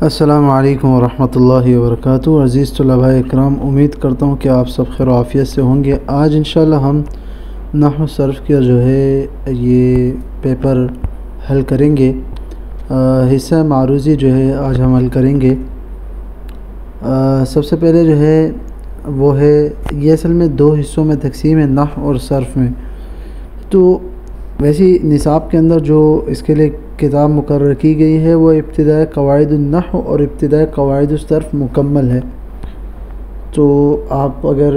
السلام علیکم ورحمۃ اللہ وبرکاتہ۔ عزیز طلباء اکرام، امید کرتا ہوں کہ آپ سب خیر و عافیت سے ہوں گے۔ آج انشاءاللہ ہم نحو صرف کا جو ہے یہ پیپر حل کریں گے۔ حصہ معروضی جو ہے آج ہم حل کریں گے۔ سب سے پہلے جو ہے وہ ہے، یہ اصل میں دو حصوں میں تقسیم ہے، نحو اور صرف میں۔ تو ویسی نصاب کے اندر جو اس کے لیے کتاب مقرر کی گئی ہے وہ ابتدائی قواعد النحو اور ابتدائی قواعد الصرف مکمل ہے۔ تو اگر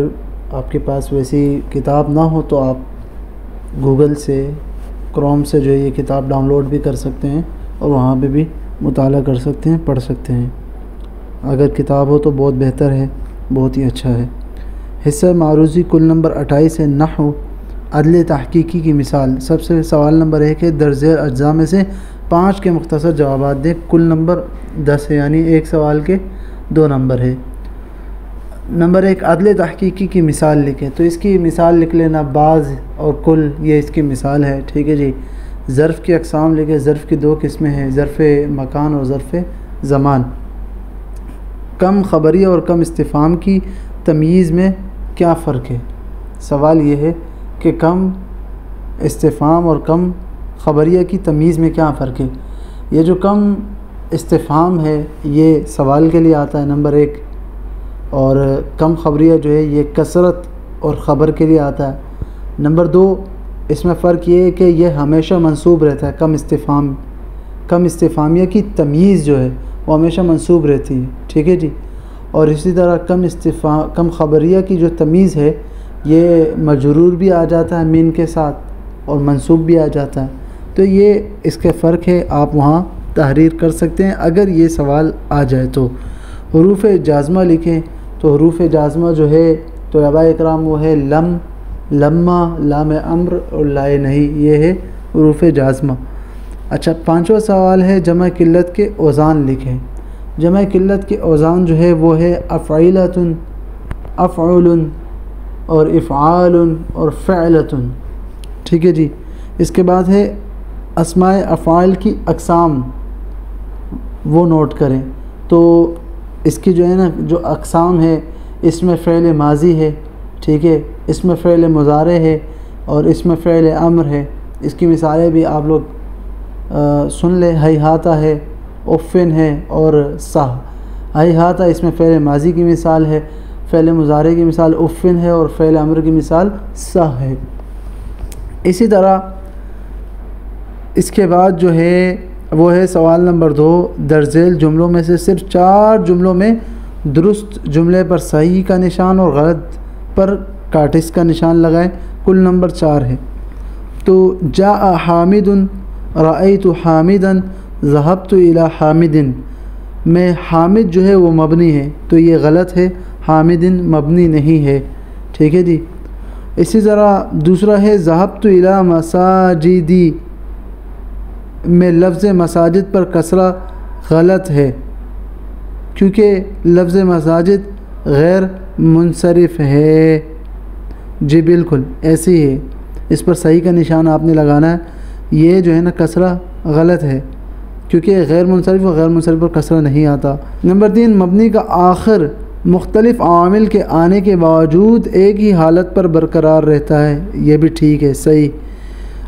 آپ کے پاس ویسی کتاب نہ ہو تو آپ گوگل سے، کروم سے جو ہے یہ کتاب ڈاؤن لوڈ بھی کر سکتے ہیں اور وہاں پہ بھی مطالعہ کر سکتے ہیں، پڑھ سکتے ہیں۔ اگر کتاب ہو تو بہت بہتر ہے، بہت ہی اچھا ہے۔ حصہ معروضی کل نمبر 28 ہے، نحو عدل تحقیقی کی مثال۔ سب سے سوال نمبر 1 ہے، درج ذیل اجزاء میں سے 5 کے مختصر جوابات دیں۔ کل نمبر 10 ہے، یعنی ایک سوال کے 2 نمبر ہے۔ نمبر 1، عدل تحقیقی کی مثال لکھیں۔ تو اس کی مثال لکھ لینا، بعض اور کل، یہ اس کی مثال ہے، ٹھیک ہے جی۔ ظرف کی اقسام لکھیں۔ ظرف کی 2 قسمیں ہیں، ظرف مکان اور ظرف زمان۔ کم خبریہ اور کم استفہام کی تمییز میں کیا فرق ہے؟ سوال یہ ہے کہ کم استفہام اور کم خبریہ کی تمییز میں کیا فرق ہے؟ یہ جو کم استفہام ہے یہ سوال کے لیے آتا ہے نمبر 1، اور کم خبریہ جو ہے یہ کثرت اور خبر کے لیے آتا ہے۔ نمبر 2، اس میں فرق یہ ہے کہ یہ ہمیشہ منصوب رہتا ہے، کم استفہامیہ کی تمییز جو ہے وہ ہمیشہ منصوب رہتی ہے، ٹھیک ہے جی۔ اور اسی طرح کم خبریہ کی جو تمییز ہے یہ مجرور بھی آ جاتا ہے مین کے ساتھ اور منصوب بھی آ جاتا ہے۔ تو یہ اس کے فرق ہے، آپ وہاں تحریر کر سکتے ہیں اگر یہ سوال آ جائے تو۔ حروف جازمہ لکھیں۔ تو حروف جازمہ جو ہے طلباء اکرام وہ ہے لم، لما، لام امر اور لائے نہیں، یہ ہے حروف جازمہ۔ اچھا، 5واں سوال ہے، جمع قلت کے اوزان لکھیں۔ جمع قلت کے اوزان جو ہے وہ ہے افعیلۃ، افعول اور افعال اور فعلۃ، ٹھیک ہے جی۔ اس کے بعد ہے اسماء افعال کی اقسام، وہ نوٹ کریں۔ تو اس کی جو ہے نا جو اقسام ہے، اس میں فعل ماضی ہے، ٹھیک ہے، اس میں فعل مضارع ہے اور اس میں فعل امر ہے۔ اس کی مثالیں بھی آپ لوگ سن لیں، ہیہاتہ ہے، افن ہے اور سہ۔ ہیہاتہ اس میں فعل ماضی کی مثال ہے، فعل مضارع کی مثال افن ہے اور فعل امر کی مثال سہ ہے۔ اسی طرح اس کے بعد جو ہے وہ ہے سوال نمبر 2، درج ذیل جملوں میں سے صرف 4 جملوں میں درست جملے پر صحیح کا نشان اور غلط پر کاٹس کا نشان لگائیں۔ کل نمبر 4 ہے۔ تو جاء حامد، رأیت حامدا، ذهبت الى حامد، میں حامد جو ہے وہ مبنی ہے تو یہ غلط ہے، حامد مبنی نہیں ہے، ٹھیک ہے جی۔ اسی طرح دوسرا ہے ذهبت الى مساجدی، میں لفظ مساجد پر کسرہ غلط ہے کیونکہ لفظ مساجد غیر منصرف ہے، جی بالکل ایسے ہی ہے، اس پر صحیح کا نشان آپ نے لگانا ہے۔ یہ جو ہے نا کسرہ غلط ہے کیونکہ غیر منصرف اور غیر منصرف پر کسرہ نہیں آتا۔ نمبر 3، مبنی کا آخر مختلف عوامل کے آنے کے باوجود ایک ہی حالت پر برقرار رہتا ہے، یہ بھی ٹھیک ہے، صحیح۔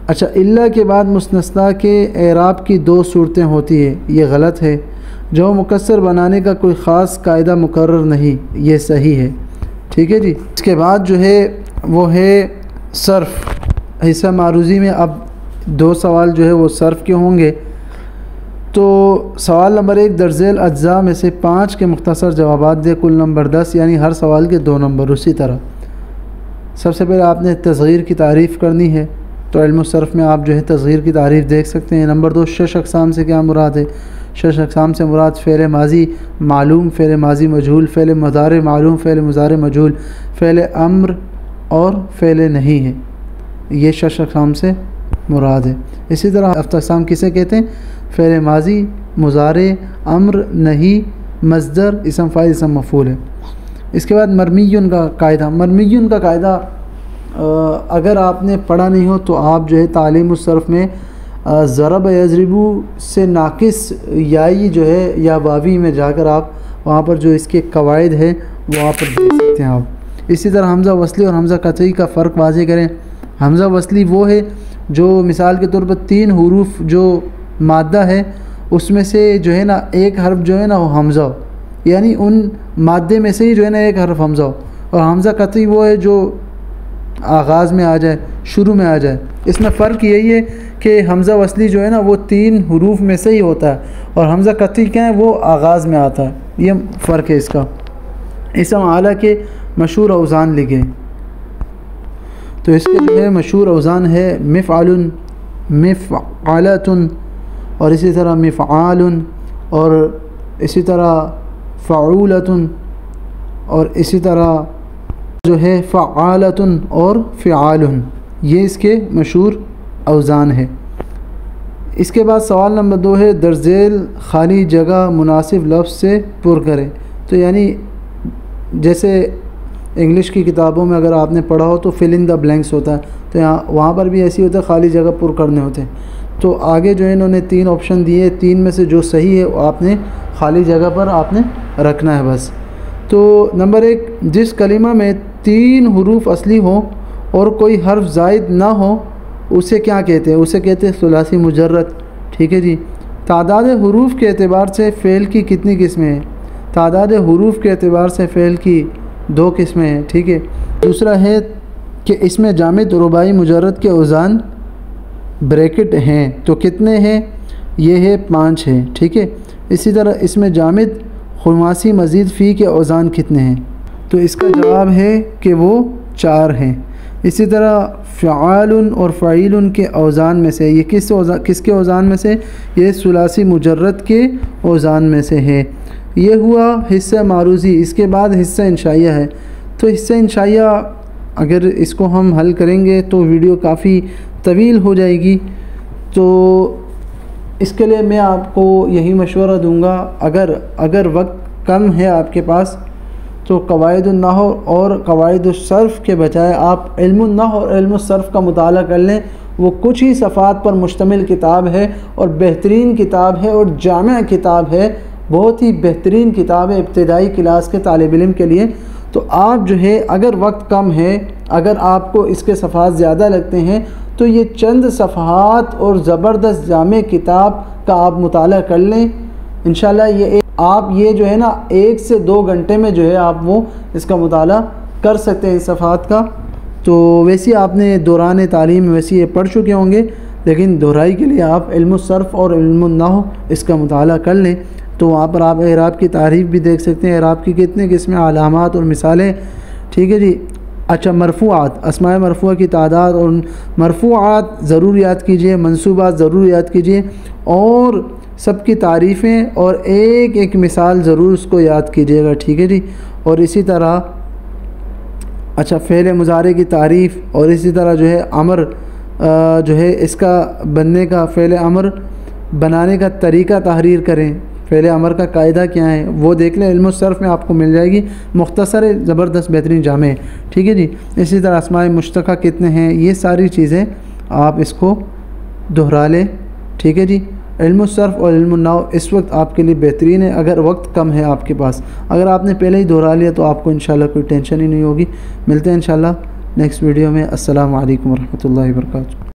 اچھا، الا کے بعد مستثنیٰ کے اعراب کی 2 صورتیں ہوتی ہیں، یہ غلط ہے۔ جو مکسر بنانے کا کوئی خاص قاعدہ مقرر نہیں، یہ صحیح ہے، ٹھیک ہے جی۔ اس کے بعد جو ہے وہ ہے صرف۔ حصہ معروضی میں اب 2 سوال جو ہے وہ صرف کے ہوں گے۔ تو سوال نمبر 1، درج ذیل اجزاء میں سے 5 کے مختصر جوابات دے۔ کل نمبر 10، یعنی ہر سوال کے 2 نمبر۔ اسی طرح سب سے پہلے آپ نے تصغیر کی تعریف کرنی ہے، تو علم الصرف میں آپ جو ہے تصغیر کی تعریف دیکھ سکتے ہیں۔ نمبر 2، 6 اقسام سے کیا مراد ہے؟ 6 اقسام سے مراد فعل ماضی معلوم، فعل ماضی مجہول، فعل مضارع معلوم، فعل مضارع مجہول، فعل امر اور فعل نہیں ہے، یہ 6 اقسام سے مراد ہے۔ اسی طرح 7 اقسام کسے کہتے ہیں؟ فعل ماضی، مضارع، امر، نہیں، مصدر، اسم فاعل، اسم مفعول ہے۔ اس کے بعد مرمیون کا قاعدہ۔ مرمیون کا قاعدہ اگر آپ نے پڑھا نہیں ہو تو آپ جو ہے تعلیم الصرف میں ضرب یضربو سے ناقص یائی جو ہے یا واوی میں جا کر آپ وہاں پر جو اس کے قواعد ہے وہ وہاں پر دیکھ سکتے ہیں آپ۔ اسی طرح حمزہ وصلی اور حمزہ قطعی کا فرق واضح کریں۔ حمزہ وصلی وہ ہے جو مثال کے طور پر 3 حروف جو مادہ ہے اس میں سے جو ہے نا ایک حرف جو ہے نا وہ حمزہ ہو، یعنی ان مادے میں سے ہی جو ہے نا ایک حرف حمزہ ہو، اور حمزہ قطعی وہ ہے جو آغاز میں آ جائے، شروع میں آ جائے۔ اس میں فرق یہی ہے کہ حمزہ وصلی جو ہے نا وہ 3 حروف میں سے ہی ہوتا ہے، اور حمزہ قطعی کیا ہے وہ آغاز میں آتا ہے، یہ فرق ہے اس کا۔ اسم اعلیٰ کے مشہور اوزان لکھیں، تو اس کے جو ہے مشہور اوزان ہے مفعل، مفعلۃ، اور اسی طرح مفعال، اور اسی طرح فعولۃ، اور اسی طرح جو ہے فعالۃ اور فعال، یہ اس کے مشہور اوزان ہے۔ اس کے بعد سوال نمبر 2 ہے درج ذیل خالی جگہ مناسب لفظ سے پر کریں۔ تو یعنی جیسے انگلش کی کتابوں میں اگر آپ نے پڑھا ہو تو فل ان دا بلینکس ہوتا ہے، تو یہاں وہاں پر بھی ایسی ہوتا ہے، خالی جگہ پر کرنے ہوتے ہیں۔ تو آگے جو ہے انہوں نے 3 آپشن دیے، 3 میں سے جو صحیح ہے وہ آپ نے خالی جگہ پر آپ نے رکھنا ہے بس۔ تو نمبر 1، جس کلمہ میں 3 حروف اصلی ہوں اور کوئی حرف زائد نہ ہو اسے کیا کہتے ہیں؟ اسے کہتے ہیں ثلاثی مجرد، ٹھیک ہے جی۔ تعداد حروف کے اعتبار سے فعل کی کتنی قسمیں ہیں؟ تعداد حروف کے اعتبار سے فعل کی 2 قسمیں ہیں، ٹھیک ہے۔ دوسرا ہے کہ اس میں جامد رباعی مجرد کے اوزان بریکٹ ہیں تو کتنے ہیں؟ یہ ہے 5 ہیں، ٹھیک ہے۔ اسی طرح اس میں جامد خماسی مزید فی کے اوزان کتنے ہیں؟ تو اس کا جواب ہے کہ وہ 4 ہیں۔ اسی طرح فعال اور فعیل کے اوزان میں سے یہ کس کے اوزان میں سے؟ یہ ثلاثی مجرد کے اوزان میں سے ہے۔ یہ ہوا حصہ معروضی۔ اس کے بعد حصہ انشائیہ ہے۔ تو حصہ انشائیہ اگر اس کو ہم حل کریں گے تو ویڈیو کافی طویل ہو جائے گی، تو اس کے لیے میں آپ کو یہی مشورہ دوں گا، اگر وقت کم ہے آپ کے پاس تو قواعد النحو اور قواعد الصرف کے بجائے آپ علم النحو اور علم الصرف کا مطالعہ کر لیں۔ وہ کچھ ہی صفحات پر مشتمل کتاب ہے اور بہترین کتاب ہے اور جامع کتاب ہے، بہت ہی بہترین کتاب ہے ابتدائی کلاس کے طالب علم کے لیے۔ تو آپ جو ہے اگر وقت کم ہے، اگر آپ کو اس کے صفحات زیادہ لگتے ہیں تو یہ چند صفحات اور زبردست جامع کتاب کا آپ مطالعہ کر لیں انشاءاللہ۔ آپ یہ جو ہے نا 1 سے 2 گھنٹے میں جو ہے آپ وہ اس کا مطالعہ کر سکتے ہیں اس صفحات کا۔ تو ویسے آپ نے دوران تعلیم ویسے یہ پڑھ چکے ہوں گے، لیکن دہرائی کے لیے آپ علم الصرف اور علم النحو اس کا مطالعہ کر لیں، تو وہاں پر آپ اعراب کی تعریف بھی دیکھ سکتے ہیں، اعراب کی کتنے قسمیں، علامات اور مثالیں، ٹھیک ہے جی۔ اچھا، مرفوعات، اسماء مرفوعہ کی تعداد اور مرفوعات ضرور یاد کیجئے، منصوبات ضرور یاد کیجئے، اور سب کی تعریفیں اور ایک مثال ضرور اس کو یاد کیجئے گا، ٹھیک ہے جی۔ اور اسی طرح اچھا فعل مضارع کی تعریف، اور اسی طرح جو ہے امر جو ہے اس کا بننے کا، فعل امر بنانے کا طریقہ تحریر کریں، فعل امر کا قاعدہ کیا ہے وہ دیکھ لیں، علم الصرف میں آپ کو مل جائے گی، مختصر زبردست بہترین جامع، ٹھیک ہے جی۔ اسی طرح اسماء مشتقہ کتنے ہیں، یہ ساری چیزیں آپ اس کو دہرا لیں، ٹھیک ہے جی۔ علم الصرف اور علم النحو اس وقت آپ کے لیے بہترین ہے اگر وقت کم ہے آپ کے پاس۔ اگر آپ نے پہلے ہی دہرا لیا تو آپ کو انشاءاللہ کوئی ٹینشن ہی نہیں ہوگی۔ ملتے ہیں انشاءاللہ نیکسٹ ویڈیو میں۔ السلام علیکم ورحمۃ اللہ وبرکاتہ۔